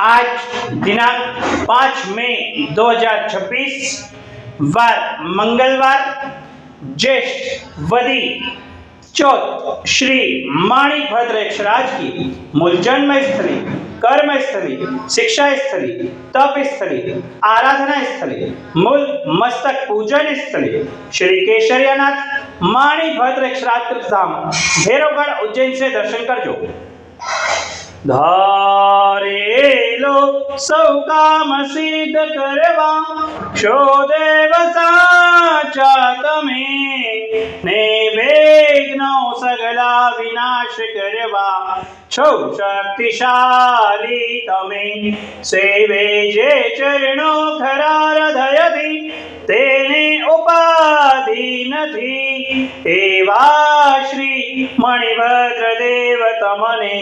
आज दिनांक 5 मई 2026 वार मंगलवार ज्येष्ठ वदी चौथ श्री माणिभद्र यक्षराज की मूल जन्म स्थली, कर्म स्थली, शिक्षा स्थली, तप स्थली, आराधना स्थली, मूल मस्तक पूजन स्थली श्री केशरियानाथ माणिभद्र यक्षराज धाम भैरवगढ़ उज्जैन से दर्शन करजो। धारेलो सौ काम सिद्ध करवा शो देव साचा तमे ने वेग्नो सगला विनाश करवा छो शक्तिशाली तमे सेवे जे चरणो खरा हृदयથી તેને ઉપાધિ નથી એવા શ્રી મણિભદ્ર દેવ તમને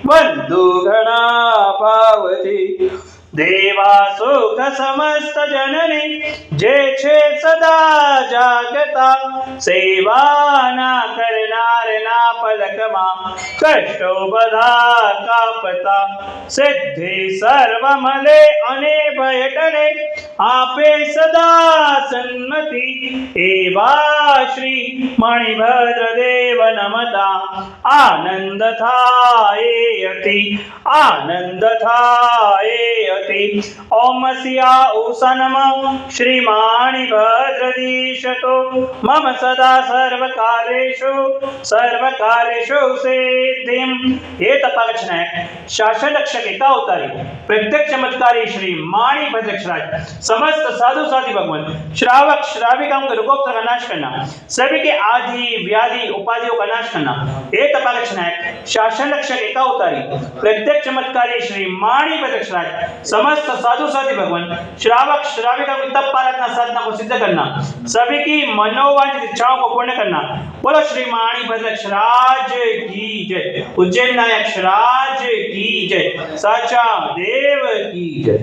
બંધુ ઘણા ભાવથી દેવા સુખ સમસ્ત જનને જે છે સદા જાગતા સેવાના કરનારના પલકમાં કષ્ટો બધા કાપતા સિદ્ધિ સર્વ મળે અને ભય ટળે આપે સદા સન્મતિ એવા શ્રી મણિભદ્ર દેવ નમતા આનંદ થાય અતિ આનંદ થાય અતિ ઓમ સ્યા ઉષનમ શ્રી માણિભદ્રદીશતો મમ સદા સર્વકાર્યેષુ સિદ્ધિમ हे तपालक्षण है शासन रक्षक एकावतारी प्रत्यक्ष चमत्कारी श्री माणिभद्र यक्षराज समस्त साधु साधी भगवान श्रावक श्राविकाओं के रोगों का नाश करना, सभी के आदि व्याधि उपाधियों का नाश करना। हे तपालक्षण है शासन रक्षक एकावतारी प्रत्यक्ष चमत्कारी श्री माणिभद्र यक्षराज समस्त साधु साधी भगवान श्रावक श्राविकाओं की तप आराधना साधना को सिद्ध करना, सभी की मनोवांछित इच्छाओं को पूर्ण करना। बोलो श्री माणिभद्र यक्षराज की जय, उज्जैन नायक यक्षराज की जय, साचा देव की जय।